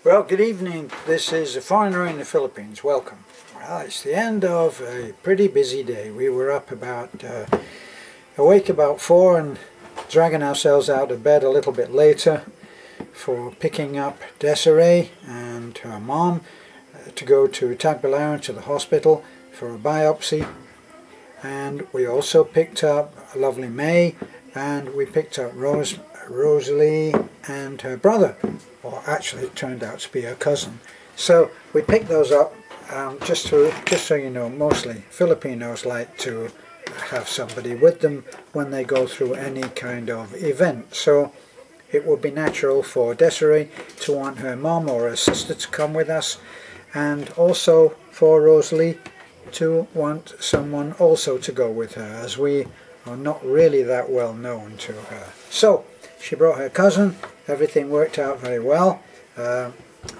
Well, good evening. This is a foreigner in the Philippines. Welcome. Well, it's the end of a pretty busy day. We were up awake about 4 and dragging ourselves out of bed a little bit later for picking up Deserie and her mom to go to Tagbilaran to the hospital for a biopsy. And we also picked up a lovely May, and we picked up Rosalie and her brother. Or actually it turned out to be her cousin. So we picked those up just so you know, mostly Filipinos like to have somebody with them when they go through any kind of event. So it would be natural for Deserie to want her mom or her sister to come with us, and also for Rosalie to want someone also to go with her, as we are not really that well known to her. So she brought her cousin. Everything worked out very well.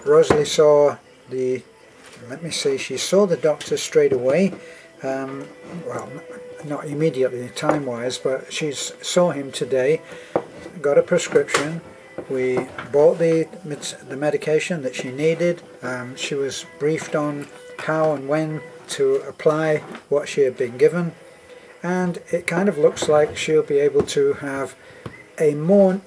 Rosalie saw she saw the doctor straight away. Well, not immediately time-wise, but she saw him today, got a prescription. We bought the medication that she needed. She was briefed on how and when to apply what she had been given, and it kind of looks like she'll be able to have a more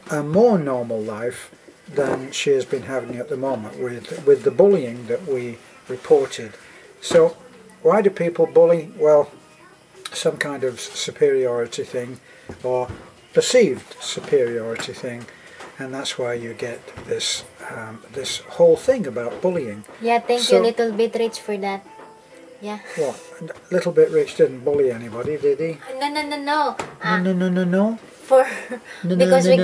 normal life than she has been having at the moment with the bullying that we reported. So why do people bully? Well, some kind of superiority thing, or perceived superiority thing, and that's why you get this this whole thing about bullying. Yeah, thank you, Little Bit Rich, for that. Yeah. What? Little Bit Rich didn't bully anybody, did he? No. Because we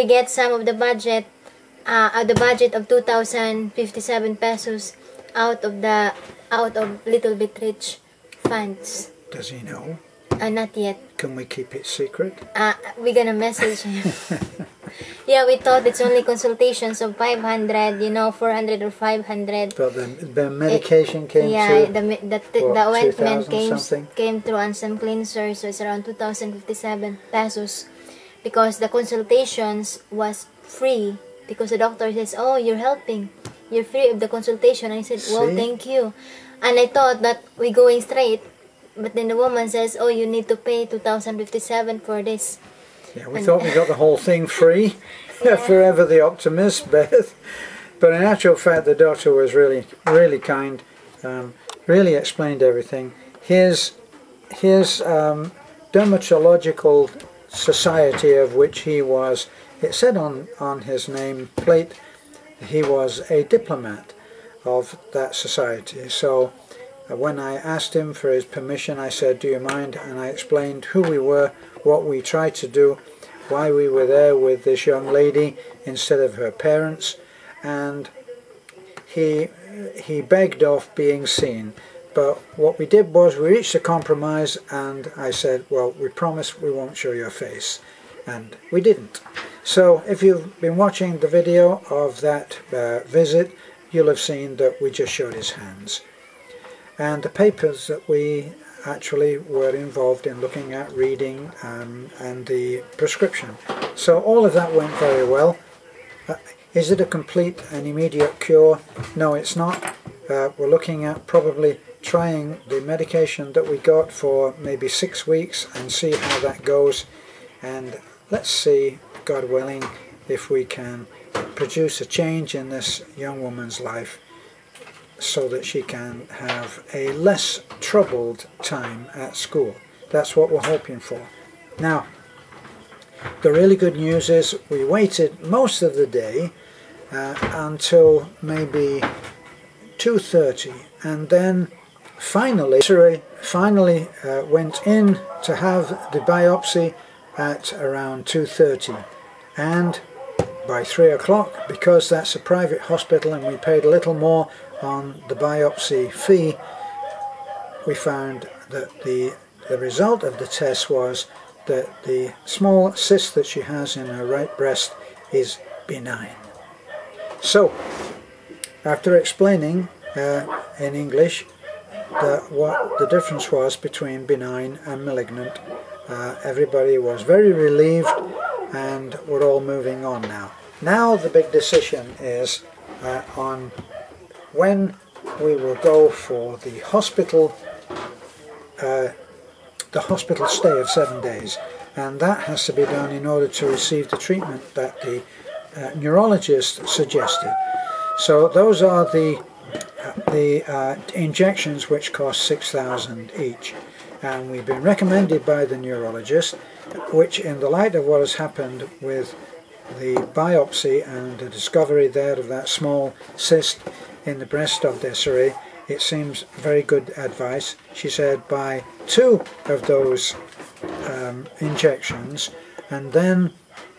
get some of the budget, the budget of 2,057 pesos out of Little Bit Rich funds. Does he know? Not yet. Can we keep it secret? We're gonna message him. Yeah, we thought it's only consultations of 500, 400 or 500. But the medication came through? The ointment came through, and some cleansers, so it's around 2,057 pesos. Because the consultations was free, because the doctor says, oh, you're helping. You're free of the consultation. I said, well, thank you. And I thought that we're going straight. But then the woman says, oh, you need to pay 2,057 for this. Yeah, we thought we got the whole thing free. Yeah. Forever the optimist, Beth. But in actual fact, the doctor was really, really kind. Really explained everything. His dermatological society, of which he was, it said on his name plate, he was a diplomat of that society. So when I asked him for his permission, I said, do you mind? And I explained who we were, what we tried to do, why we were there with this young lady instead of her parents, and he begged off being seen. But what we did was we reached a compromise, and I said, well, we promise we won't show your face, and we didn't. So if you've been watching the video of that visit, you'll have seen that we just showed his hands. And the papers that we actually were involved in looking at, reading, and the prescription. So all of that went very well. Is it a complete and immediate cure? No, it's not. We're looking at probably trying the medication that we got for maybe 6 weeks and see how that goes. And let's see, God willing, if we can produce a change in this young woman's life, so that she can have a less troubled time at school. That's what we're hoping for. Now, the really good news is we waited most of the day until maybe 2:30, and then finally went in to have the biopsy at around 2:30, and by 3 o'clock, because that's a private hospital and we paid a little more on the biopsy fee, we found that the result of the test was that the small cyst that she has in her right breast is benign. So, after explaining in English what the difference was between benign and malignant, everybody was very relieved, and we're all moving on now. now the big decision is on when we will go for the hospital stay of 7 days, and that has to be done in order to receive the treatment that the neurologist suggested. So those are the injections, which cost 6,000 each, and we've been recommended by the neurologist, which in the light of what has happened with the biopsy and the discovery there of that small cyst in the breast of Deserie, it seems very good advice. She said buy 2 of those injections, and then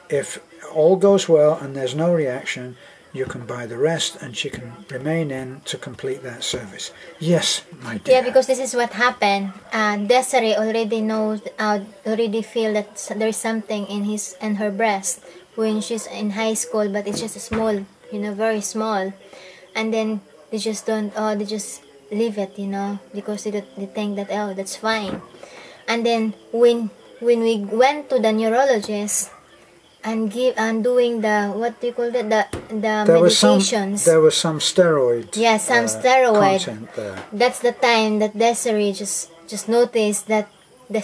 if all goes well and there's no reaction, you can buy the rest, and she can remain in to complete that service. Yes, my dear. Yeah, because this is what happened. Deserie already knows, already feel that there's something in her breast when she's in high school, but it's just a small, very small, and then they just don't, they just leave it, because they think that, oh, that's fine. And then when we went to the neurologist and doing the, what do you call that, the medications. There was some steroid. Yeah, some steroid content there. That's the time that Deserie just noticed that the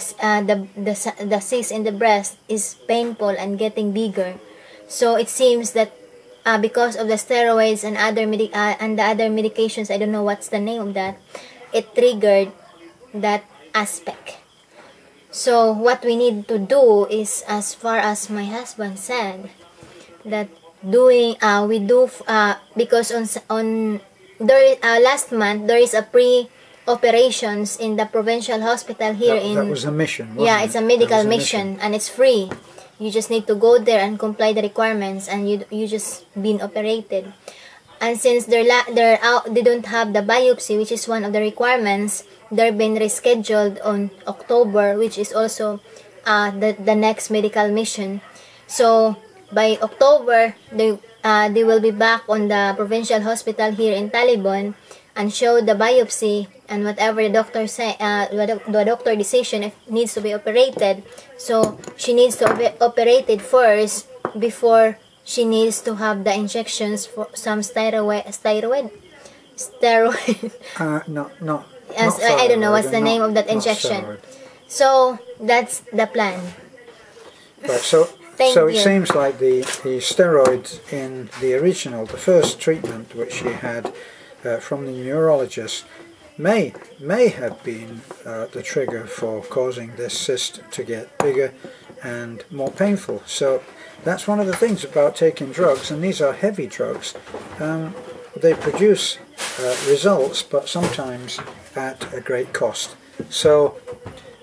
cyst in the breast is painful and getting bigger. So it seems that because of the steroids and the other medications, I don't know what's the name of that, it triggered that aspect. So what we need to do is, as far as my husband said, that because on last month there is a pre-operations in the provincial hospital here that was a mission, wasn't yeah, it? It's a medical mission, and it's free. You just need to go there and comply the requirements, and you just been operated. And since they don't have the biopsy, which is one of the requirements, they're been rescheduled on October, which is also the next medical mission. So by October, they will be back on the provincial hospital here in Talibon and show the biopsy and whatever the doctor say, the doctor decision if needs to be operated. So she needs to be operated first before she needs to have the injections for some steroid. No. I don't know what's the name of that injection. So that's the plan. Right, so it seems like the steroids in the first treatment which she had from the neurologist may have been the trigger for causing this cyst to get bigger and more painful. So that's one of the things about taking drugs, and these are heavy drugs. They produce results, but sometimes at a great cost. So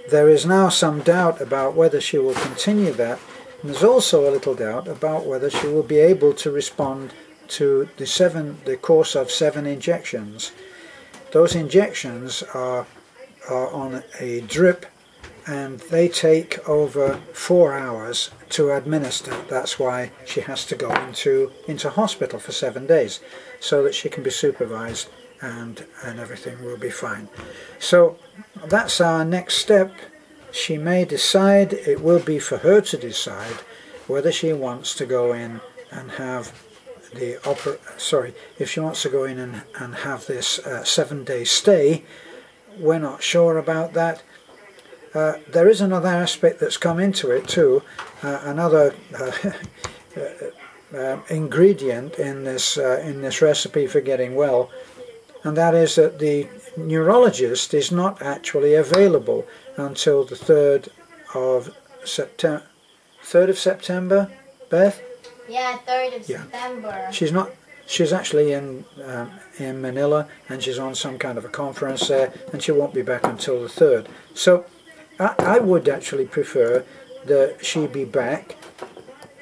there is now some doubt about whether she will continue that, and there's also a little doubt about whether she will be able to respond to the course of 7 injections. Those injections are on a drip, and they take over 4 hours to administer. That's why she has to go into hospital for 7 days, so that she can be supervised and everything will be fine. So that's our next step. She may decide, it will be for her to decide, whether she wants to go in and have if she wants to go in and have this 7-day stay. We're not sure about that. There is another aspect that's come into it too, another ingredient in this recipe for getting well, and that is that the neurologist is not actually available until the 3rd of September. 3rd of September, Beth? Yeah, 3rd of September. She's actually in Manila, and she's on some kind of a conference there, and she won't be back until the 3rd. So I would actually prefer that she be back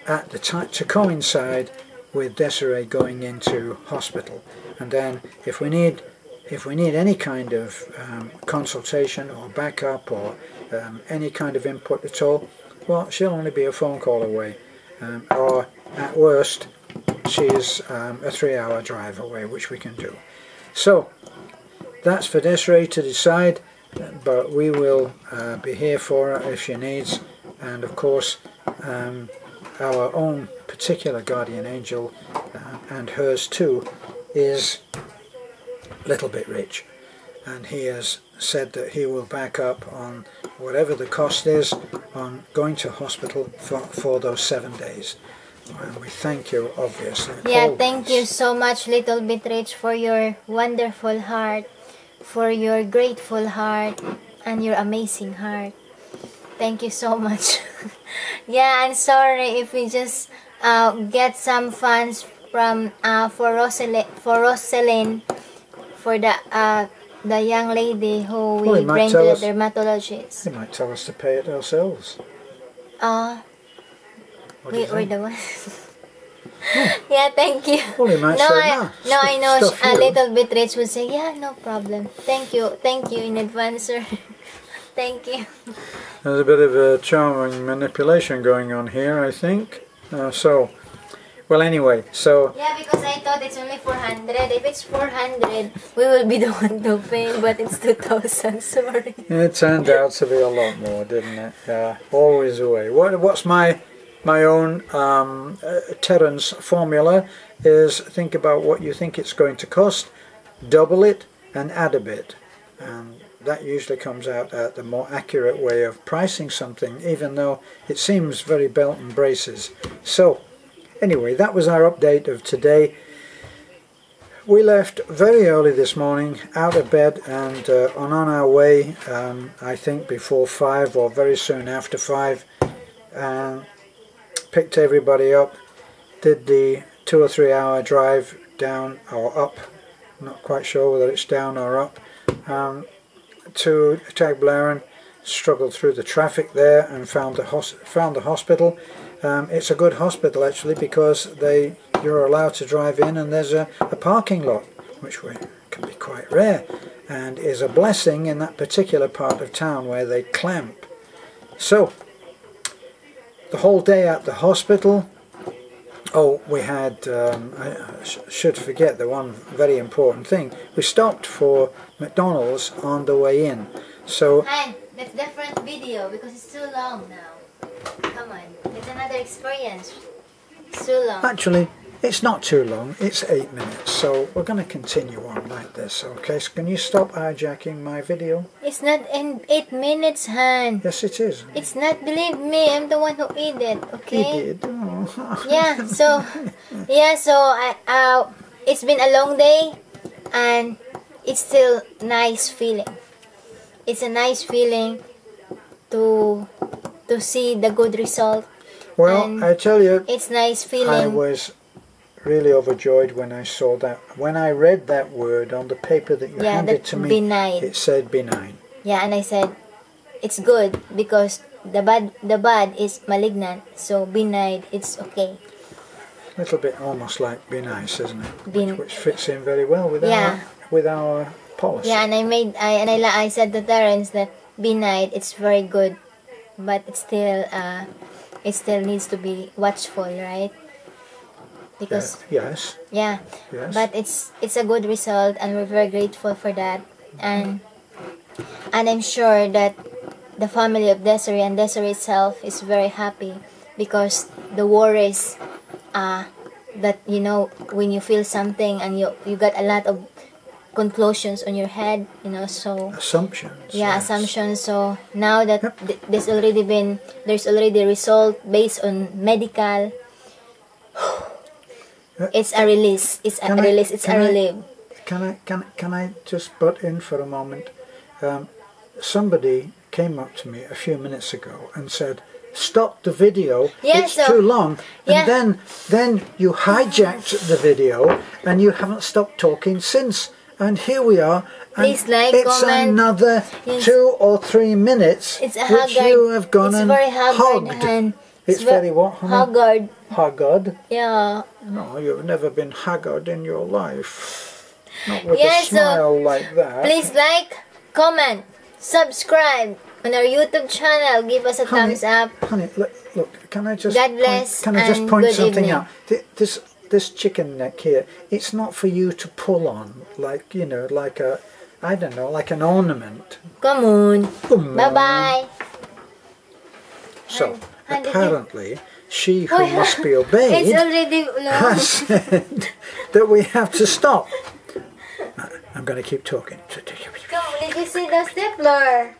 at the time to coincide with Deserie going into hospital, and then if we need any kind of consultation or backup or any kind of input at all, well, she'll only be a phone call away, or at worst she's a 3-hour drive away, which we can do. So that's for Deserie to decide, but we will be here for her if she needs, and of course our own particular guardian angel, and hers too, is a little bit rich, and he has said that he will back up on whatever the cost is on going to hospital for those 7 days. And we thank you, obviously. Yeah, thank you so much, Little Bit Rich, for your wonderful heart, for your grateful heart, and your amazing heart. Thank you so much. Yeah, I'm sorry if we just get some funds from for Roselyn, for the young lady who we bring to the dermatologist. He might tell us to pay it ourselves. We're the ones. Yeah, thank you. Well, he might no, I know a Little Bit Rich would say, yeah, no problem. Thank you in advance, sir. Thank you. There's a bit of a charming manipulation going on here, I think. Well, anyway, so... Yeah, because I thought it's only 400. If it's 400, we will be the one to pay, but it's 2,000, sorry. It turned out to be a lot more, didn't it? Yeah, always the way. What's my own Terence formula is think about what you think it's going to cost, double it, and add a bit. And that usually comes out at the more accurate way of pricing something, even though it seems very belt and braces. So, anyway, that was our update of today. We left very early this morning, out of bed, and on our way, I think before 5 or very soon after 5, picked everybody up, did the 2 or 3 hour drive down or up, not quite sure whether it's down or up, to Tagblaren, struggled through the traffic there and found the hospital. It's a good hospital actually, because you're allowed to drive in and there's a parking lot, which can be quite rare and is a blessing in that particular part of town where they clamp. So the whole day at the hospital. Oh, we had, I should forget the one very important thing. We stopped for McDonald's on the way in. So, Hi, that's different video because it's too long now. Come on, it's another experience. It's too long. Actually, it's not too long. It's 8 minutes. So we're going to continue on like this. Okay, so can you stop hijacking my video? It's not in 8 minutes, Han. Yes, it is. It's not, believe me, I'm the one who did it, okay? He did. Oh. Yeah, so it's been a long day and it's still nice feeling. It's a nice feeling to see the good result. Well, and I tell you, it's nice feeling. I was really overjoyed when I saw that. When I read that word on the paper that you handed to me, benign. It said benign. Yeah, and I said it's good because the bad is malignant, so benign, it's okay. A little bit almost like be nice, isn't it? Which fits in very well with our policy. Yeah, and I said to Terence that benign, it's very good, but it still needs to be watchful, right? Because yes. But it's a good result, and we're very grateful for that, and I'm sure that the family of Deserie and Deserie itself is very happy, because the worries that, you know, when you feel something and you got a lot of conclusions on your head, you know, so assumptions. Yeah, yes. Assumptions. So now that there's already result based on medical. It's a release. It's a release. It's a relief. Can I just butt in for a moment? Somebody came up to me a few minutes ago and said, "Stop the video. It's too long." And then you hijacked the video and you haven't stopped talking since. And here we are. And please like, it's comment. Another 2 or 3 minutes which you have gone and hogged. It's very what, honey? Haggard. Haggard? Yeah. No, you've never been haggard in your life. Not with a smile like that. Please like, comment, subscribe on our YouTube channel. Give us a thumbs up. Honey, look. Can I just? God bless. Can I just point something out? This chicken neck here. It's not for you to pull on, like, you know, like a, I don't know, like an ornament. Come on. Bye bye. So, apparently she who must be obeyed It's already long. has said that we have to stop. I'm going to keep talking. Come, did you see the stapler?